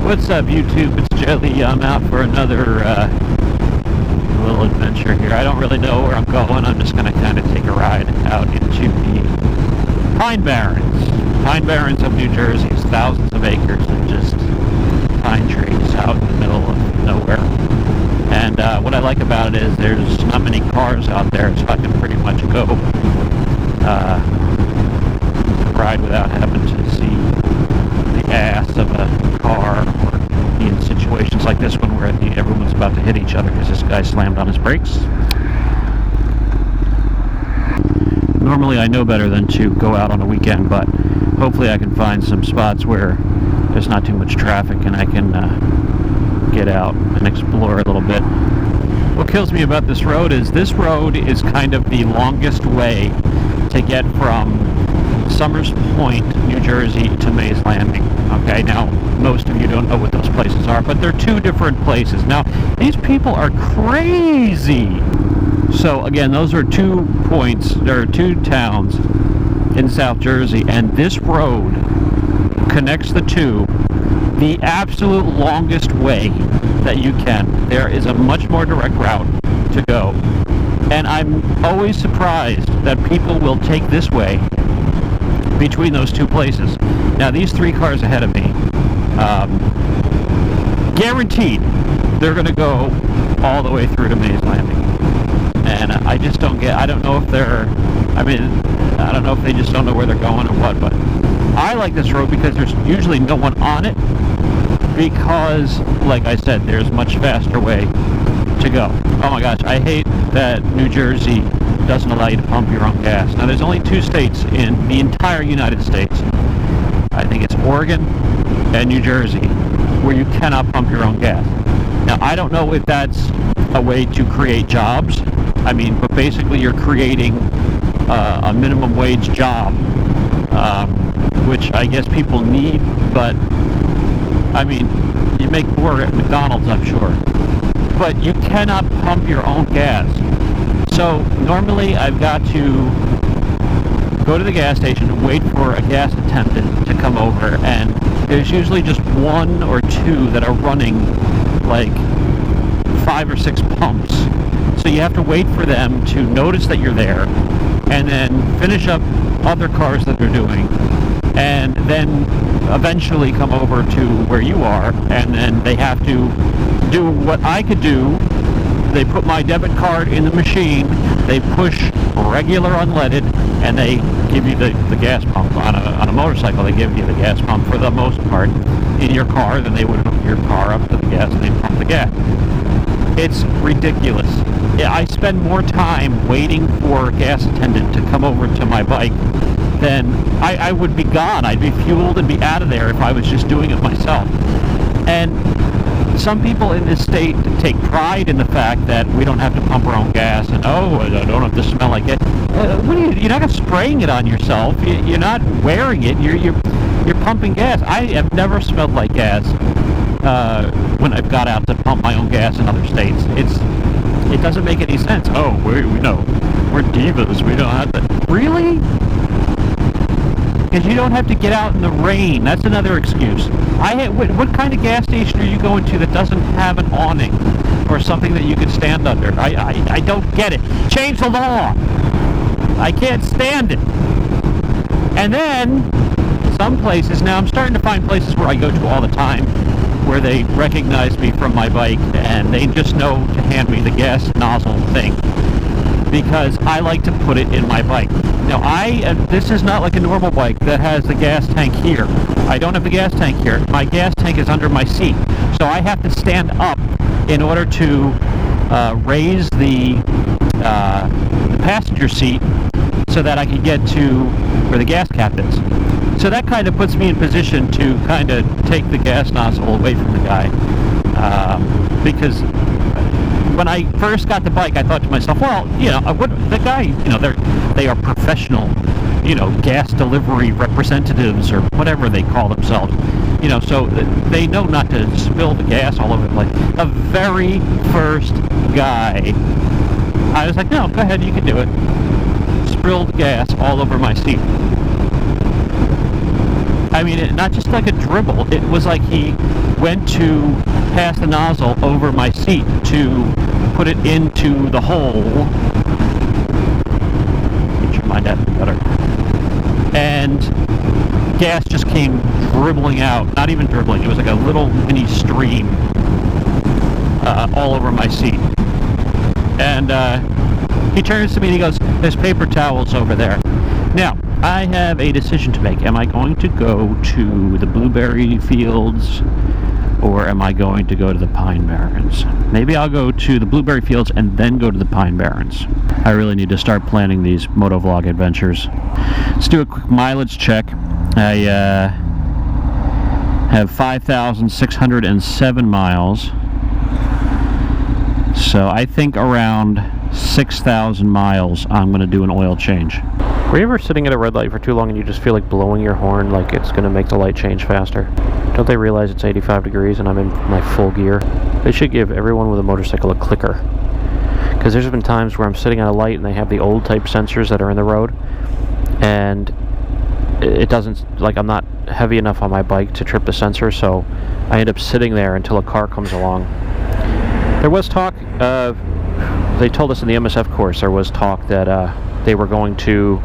What's up, YouTube? It's Jelly. I'm out for another little adventure here. I don't really know where I'm going. I'm just going to kind of take a ride out into the Pine Barrens. Pine Barrens of New Jersey is thousands of acres of just pine trees out in the middle of nowhere. And what I like about it is there's not many cars out there, so I can pretty much go ride without having to see the ass of a car, or be in situations like this one where everyone's about to hit each other because this guy slammed on his brakes. Normally I know better than to go out on a weekend, but hopefully I can find some spots where there's not too much traffic and I can get out and explore a little bit. What kills me about this road is kind of the longest way to get from Summers Point, New Jersey to Mays Landing. Okay, now most of you don't know what those places are, but they're two different places. Now, these people are crazy. So again, those are 2 points, there are 2 towns in South Jersey, and this road connects the two the absolute longest way that you can. There is a much more direct route to go. And I'm always surprised that people will take this way between those 2 places. Now, these 3 cars ahead of me, guaranteed they're going to go all the way through to Mays Landing. And I just don't get, I don't know if I don't know if they just don't know where they're going or what, but I like this road because there's usually no one on it, because, like I said, there's a much faster way to go. Oh my gosh, I hate that New Jersey doesn't allow you to pump your own gas. Now, there's only 2 states in the entire United States. I think it's Oregon and New Jersey, where you cannot pump your own gas. Now, I don't know if that's a way to create jobs. But basically you're creating a minimum wage job, which I guess people need, but you make more at McDonald's, I'm sure. But you cannot pump your own gas. So normally I've got to go to the gas station and wait for a gas attendant to come over, and there's usually just 1 or 2 that are running like 5 or 6 pumps. So you have to wait for them to notice that you're there, and then finish up other cars that they're doing, and then eventually come over to where you are, and then they have to do what I could do. They put my debit card in the machine, they push regular unleaded, and they give you the gas pump. On a motorcycle, they give you the gas pump for the most part. In your car, then they would hook your car up to the gas and they pump the gas. It's ridiculous. I spend more time waiting for a gas attendant to come over to my bike than I would be gone. I'd be fueled and be out of there if I was just doing it myself. And some people in this state take pride in the fact that we don't have to pump our own gas, and I don't have to smell like it. You're not spraying it on yourself. You're not wearing it. You're pumping gas. I have never smelled like gas when I've got out to pump my own gas in other states. It doesn't make any sense. Oh, we're divas. We don't have to. Really? Because you don't have to get out in the rain. That's another excuse. What kind of gas station are you going to that doesn't have an awning or something that you could stand under? I don't get it. Change the law. I can't stand it. And then some places, now I'm starting to find places where I go to all the time, where they recognize me from my bike and they just know to hand me the gas nozzle thing, because I like to put it in my bike. Now, this is not like a normal bike that has the gas tank here. I don't have the gas tank here. My gas tank is under my seat. So I have to stand up in order to raise the passenger seat so that I can get to where the gas cap is. So that kind of puts me in position to kind of take the gas nozzle away from the guy. Because when I first got the bike, I thought to myself, well, they are professional, gas delivery representatives or whatever they call themselves. So they know not to spill the gas all over the place. The very first guy, I was like, no, go ahead, you can do it. Spilled gas all over my seat. I mean, not just like a dribble. It was like he went to pass the nozzle over my seat to put it into the hole. Get your mind out better. And gas just came dribbling out. Not even dribbling. It was like a little mini stream all over my seat. And he turns to me and he goes, "There's paper towels over there." Now, I have a decision to make. Am I going to go to the blueberry fields, or am I going to go to the pine barrens? Maybe I'll go to the blueberry fields and then go to the pine barrens. I really need to start planning these motovlog adventures. Let's do a quick mileage check. I have 5,607 miles. So I think around 6,000 miles I'm going to do an oil change. Were you ever sitting at a red light for too long and you just feel like blowing your horn like it's going to make the light change faster? Don't they realize it's 85 degrees and I'm in my full gear? They should give everyone with a motorcycle a clicker. Because there's been times where I'm sitting on a light and they have the old type sensors that are in the road, and it doesn't, like, I'm not heavy enough on my bike to trip the sensor, so I end up sitting there until a car comes along. There was talk, they told us in the MSF course, there was talk that they were going to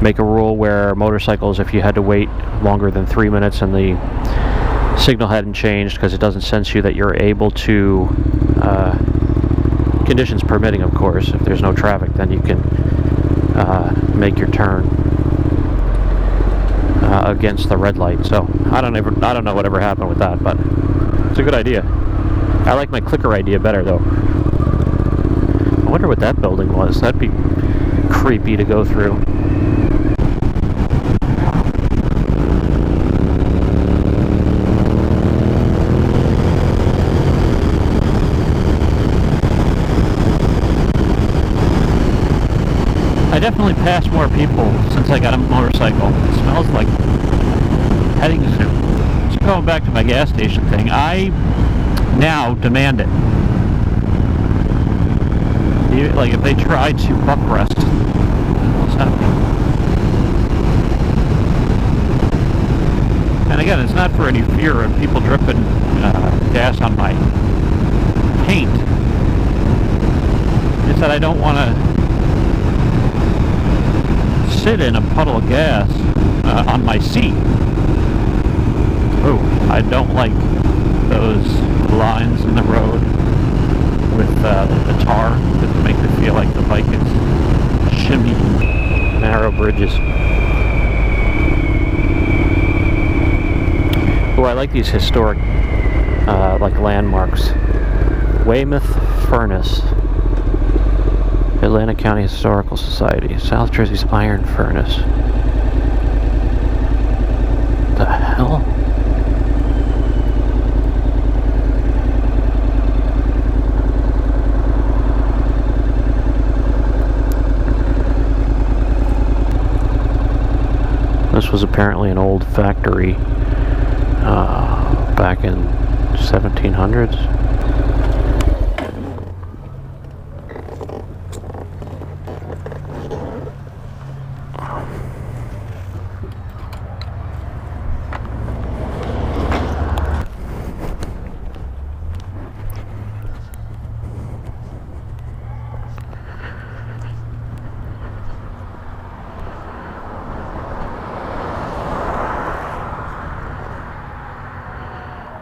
make a rule where motorcycles, if you had to wait longer than 3 minutes and the signal hadn't changed because it doesn't sense you, that you're able to, conditions permitting of course, if there's no traffic, then you can make your turn against the red light. So I don't know whatever happened with that, but it's a good idea. I like my clicker idea better though. I wonder what that building was. That'd be creepy to go through. I definitely passed more people since I got a motorcycle. It smells like petting zoo. So going back to my gas station thing, I now demand it. Like if they try to buck rest, what's happening? And again, it's not for any fear of people dripping gas on my paint. It's that I don't want to sit in a puddle of gas on my seat. Oh, I don't like those lines in the road with the tar that make me feel like the bike is shimmying. Narrow bridges. Oh, I like these historic like landmarks. Weymouth Furnace, Atlantic County Historical Society, South Jersey's Iron Furnace. The hell? This was apparently an old factory back in 1700s.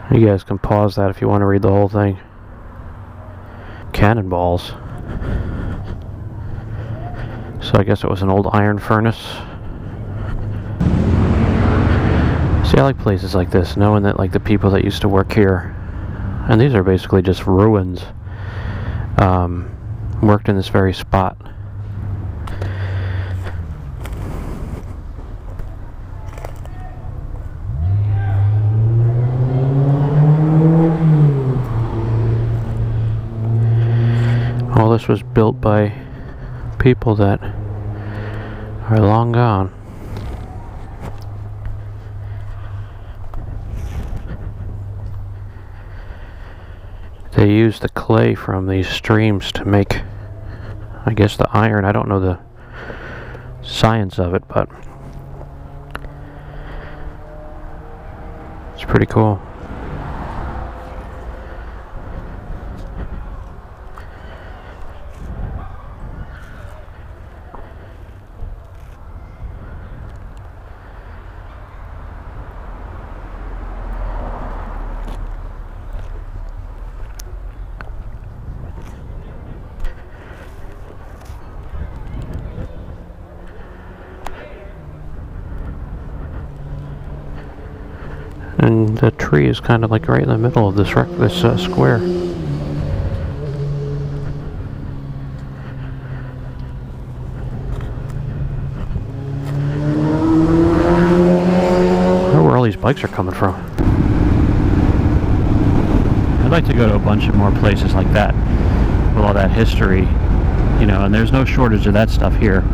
You guys can pause that if you want to read the whole thing. Cannonballs. So I guess it was an old iron furnace. See, I like places like this, knowing that like the people that used to work here, and these are basically just ruins, worked in this very spot. All this was built by people that are long gone. They used the clay from these streams to make, I guess, the iron. I don't know the science of it, but pretty cool. And the tree is kind of like right in the middle of this square. I wonder where all these bikes are coming from. I'd like to go to a bunch of more places like that with all that history, and there's no shortage of that stuff here.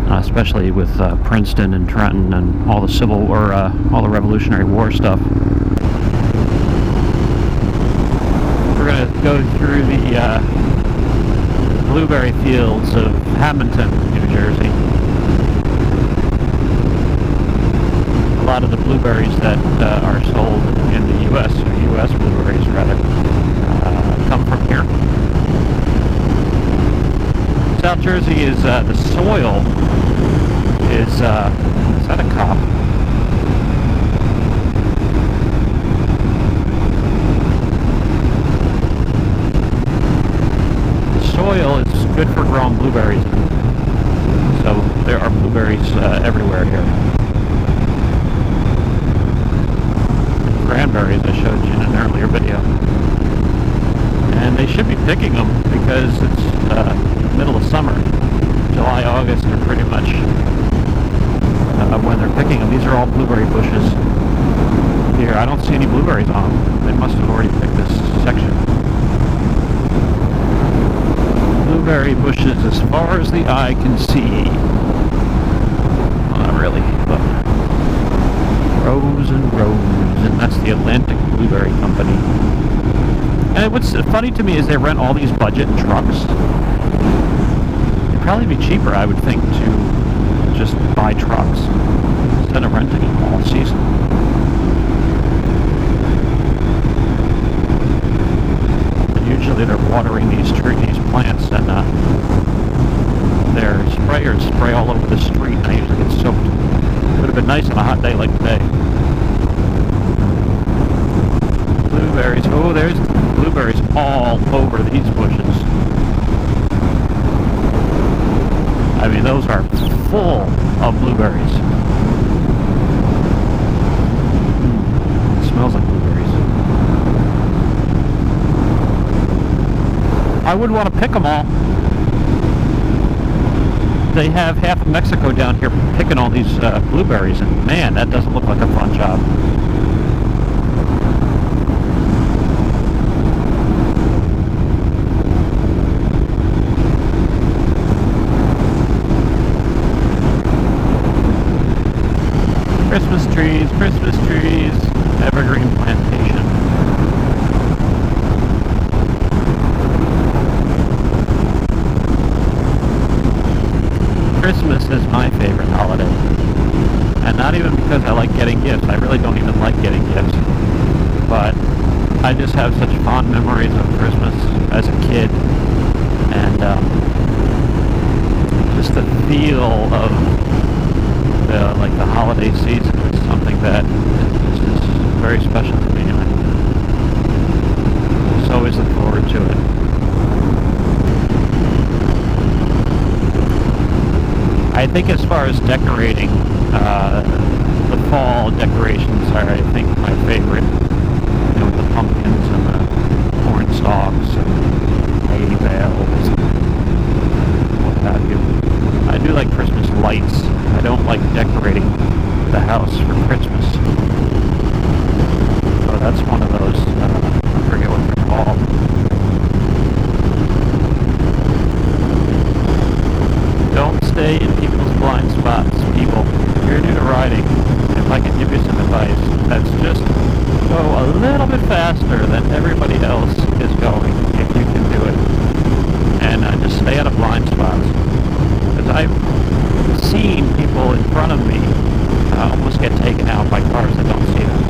Especially with Princeton and Trenton and all the Civil War, all the Revolutionary War stuff. We're going to go through the blueberry fields of Hamilton, New Jersey. A lot of the blueberries that are sold in the U.S., or U.S. blueberries rather, come from here. South Jersey is, the soil is that a cop? The soil is good for growing blueberries, so there are blueberries everywhere here. Cranberries I showed you in an earlier video. And they should be picking them because it's middle of summer. July, August are pretty much when they're picking them. These are all blueberry bushes here. I don't see any blueberries on them. They must have already picked this section. Blueberry bushes as far as the eye can see. Well, not really, but rows and rows, and that's the Atlantic Blueberry Company. And what's funny to me is they rent all these budget trucks. It'd probably be cheaper, I would think, to just buy trucks instead of renting them all season. And usually they're watering these plants, and their sprayers spray all over the street, and I usually get soaked. It would have been nice on a hot day like today. Blueberries. Oh, there's blueberries all over these bushes. I mean, those are full of blueberries. It smells like blueberries. I wouldn't want to pick them all. They have half of Mexico down here picking all these blueberries, and man, that doesn't look like a fun job. Christmas trees, evergreen plantation. Christmas is my favorite holiday. And not even because I like getting gifts. I really don't even like getting gifts. But I just have such fond memories of Christmas as a kid. And just the feel of the holiday season is something that is just very special to me, and I just always look forward to it. I think as far as decorating, the fall decorations are, I think, my favorite. With the pumpkins and the corn stalks and hay bales and what have you. I do like Christmas lights. I don't like decorating the house for Christmas. So that's one of those, I forget what they're called. Don't stay in people's blind spots, people. If you're new to riding, if I can give you some advice, that's just go a little bit faster than everybody else is going, if you can do it. And just stay out of blind spots. Because I've seen people in front of me almost get taken out by cars that don't see them.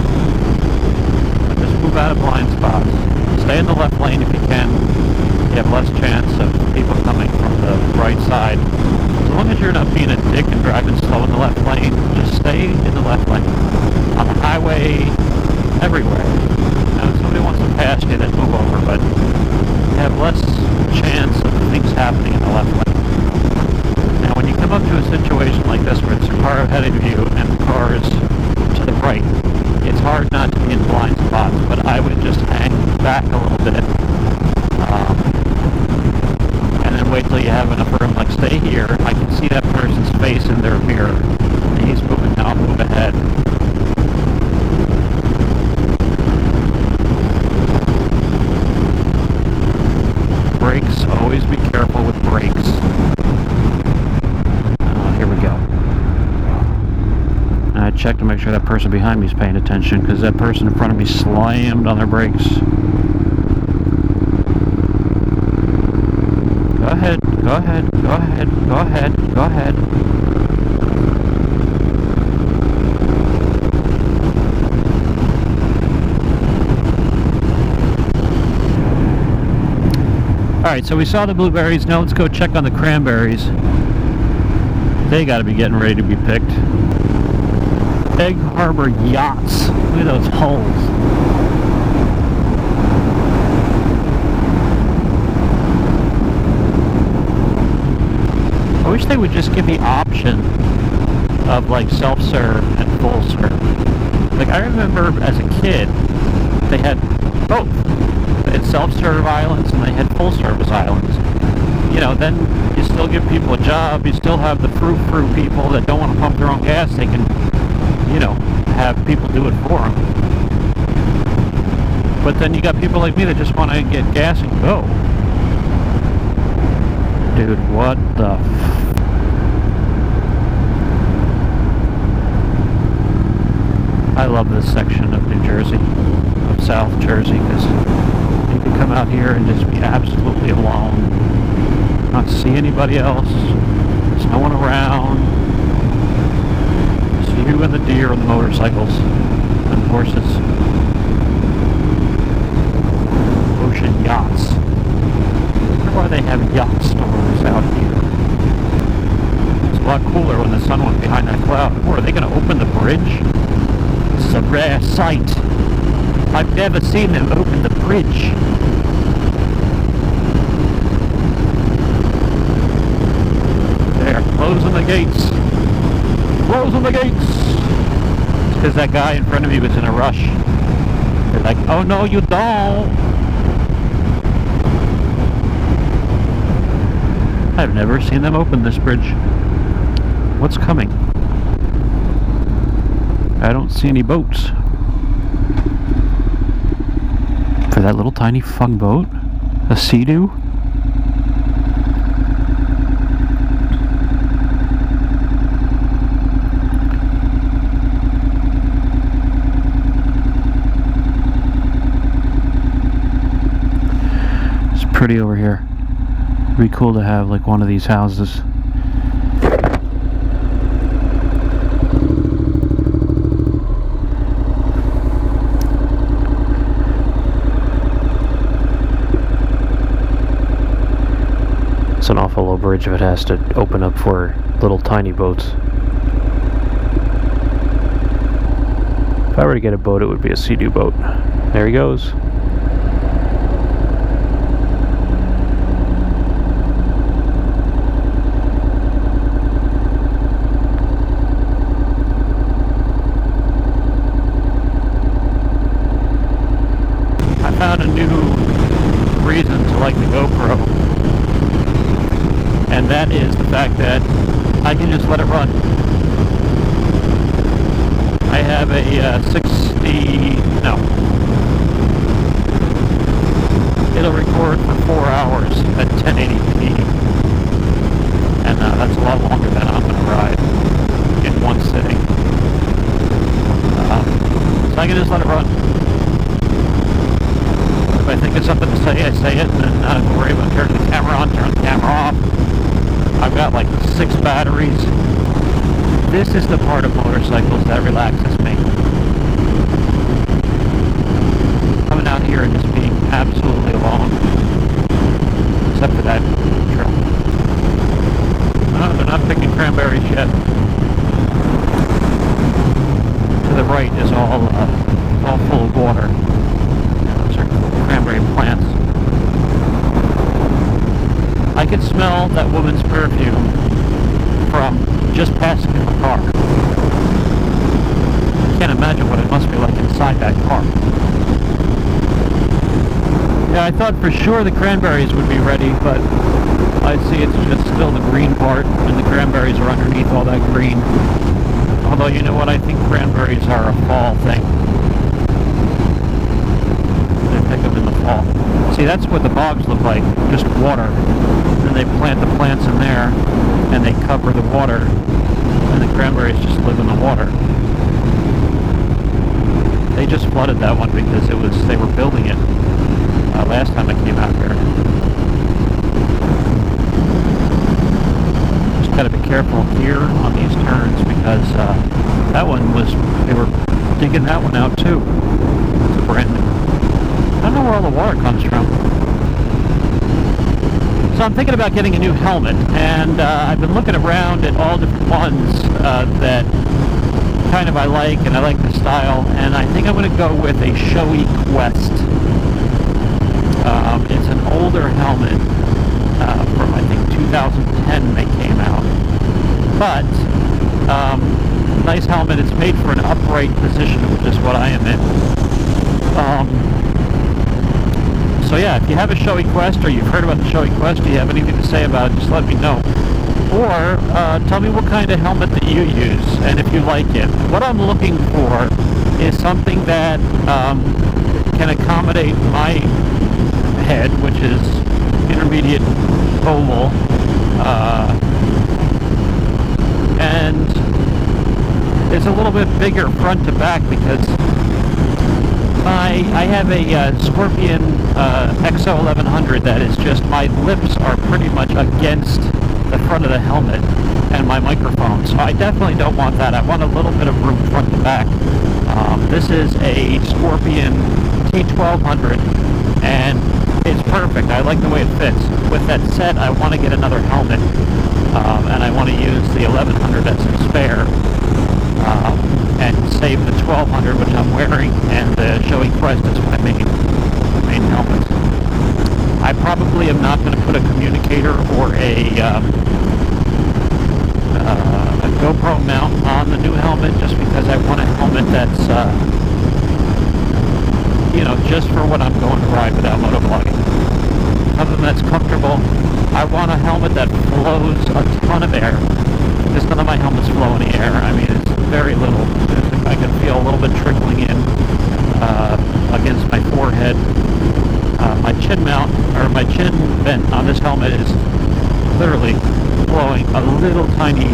move out of blind spots. Stay in the left lane if you can. You have less chance of people coming from the right side. As long as you're not being a dick and driving slow in the left lane, just stay in the left lane. On the highway, everywhere. Now, if somebody wants to pass you, then move over, but you have less chance of things happening in the left lane. Now, when you come up to a situation like this where it's a car ahead of you and the car is to the right, it's hard not to be in blind spots, but I would just hang back a little bit. And then wait till you have enough room, like stay here. I can see that person's face in their mirror. And he's moving now, I'll move ahead. Brakes, always be careful with brakes. Here we go. And I check to make sure that person behind me is paying attention, because that person in front of me slammed on their brakes. Go ahead, go ahead, go ahead, go ahead, go ahead. Alright, so we saw the blueberries. Now let's go check on the cranberries. They gotta be getting ready to be picked. Egg Harbor yachts. Look at those holes. I wish they would just give the option of like self-serve and full serve. Like I remember as a kid, they had both. They had self-serve islands and they had full-service islands. You know, then you still give people a job. You still have the fruit people that don't want to pump their own gas. They can, you know, have people do it for them. But then you got people like me that just want to get gas and go. Dude, what the I love this section of New Jersey, of South Jersey, because you can come out here and just be absolutely alone, not see anybody else, there's no one around, just you and the deer and the motorcycles and horses. Ocean yachts. I wonder why they have yacht stores out here. It's a lot cooler when the sun went behind that cloud. Or are they going to open the bridge? This is a rare sight. I've never seen them open the bridge. They're closing the gates. Closing the gates! It's because that guy in front of me was in a rush. They're like, oh no you don't! I've never seen them open this bridge. What's coming? I don't see any boats. For that little tiny fun boat? A Sea-Doo? It's pretty over here. It'd be cool to have like one of these houses. It's an awful low bridge if it has to open up for little tiny boats. If I were to get a boat, it would be a Sea-Doo boat. There he goes. I found a new reason to like the GoPro. And that is the fact that I can just let it run. I have a it'll record for 4 hours at 1080p. And that's a lot longer than I'm going to ride in one sitting. So I can just let it run. If I think of something to say, I say it, and then I don't worry about turning the camera on, turn the camera off. I've got like 6 batteries. This is the part of motorcycles that relaxes me. plants. I could smell that woman's perfume from just passing in the car. I can't imagine what it must be like inside that car. Yeah, I thought for sure the cranberries would be ready, but I see it's just still the green part, and the cranberries are underneath all that green. Although, you know what, I think cranberries are a fall thing. They pick them in the fall. See, that's what the bogs look like, just water. And they plant the plants in there, and they cover the water, and the cranberries just live in the water. They just flooded that one because they were building it last time I came out here. Just gotta be careful here on these turns because that one they were digging that one out too. It's brand new. I don't know where all the water comes from. So I'm thinking about getting a new helmet, and I've been looking around at all different ones that kind of I like, and I like the style, and I think I'm going to go with a Shoei Quest. It's an older helmet from, I think, 2010 they came out. But, nice helmet. It's made for an upright position, which is what I am in. So yeah, if you have a Shoei Quest, or you've heard about the Shoei Quest, do you have anything to say about it, just let me know. Or tell me what kind of helmet that you use, and if you like it. What I'm looking for is something that can accommodate my head, which is intermediate oval, and it's a little bit bigger front to back because I have a Scorpion XO 1100 that is just, my lips are pretty much against the front of the helmet and my microphone, so I definitely don't want that. I want a little bit of room front to back. This is a Scorpion T1200 and it's perfect. I like the way it fits. With that said, I want to get another helmet, and I want to use the 1100 as a spare, and save the 1200 which I'm wearing, and the Shoei Quest is my main helmet. I probably am not going to put a communicator or a GoPro mount on the new helmet, just because I want a helmet that's just for when I'm going to ride without motovlogging. Something that's comfortable. I want a helmet that flows a ton of air, because none of my helmets flow any air. I mean, it's very little. I can feel a little bit trickling in against my forehead. My chin mount, or my chin vent on this helmet is literally blowing a little tiny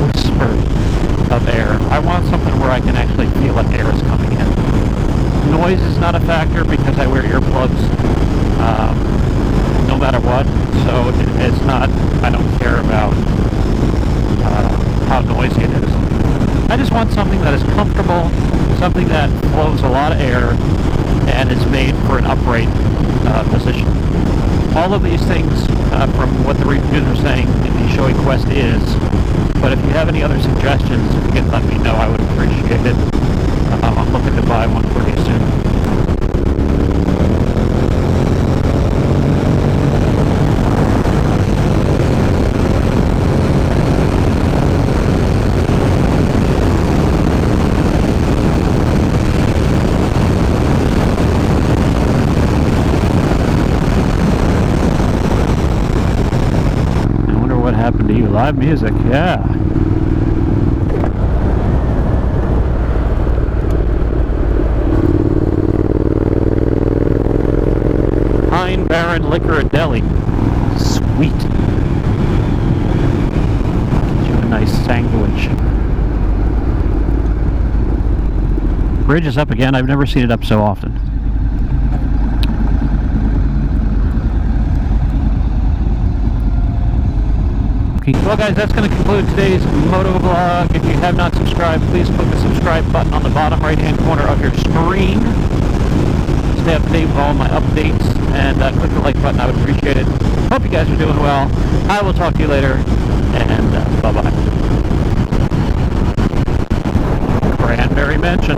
whisper of air. I want something where I can actually feel like air is coming in. Noise is not a factor because I wear earplugs no matter what, so it's not, I don't care about how noisy it is. I just want something that is comfortable, something that flows a lot of air, and is made for an upright position. All of these things, from what the reviews are saying, the Shoei Quest is, but if you have any other suggestions, if you can let me know, I would appreciate it. I'm looking to buy one pretty soon. Happened to you? Live music, yeah. Pine Barren Liquor and Deli. Sweet. Get you a nice sandwich. Bridge is up again. I've never seen it up so often. Well guys, that's going to conclude today's moto vlog. If you have not subscribed, please click the subscribe button on the bottom right hand corner of your screen. Stay up to date with all my updates, and click the like button. I would appreciate it. Hope you guys are doing well. I will talk to you later, and bye bye. Cranberry Mansion.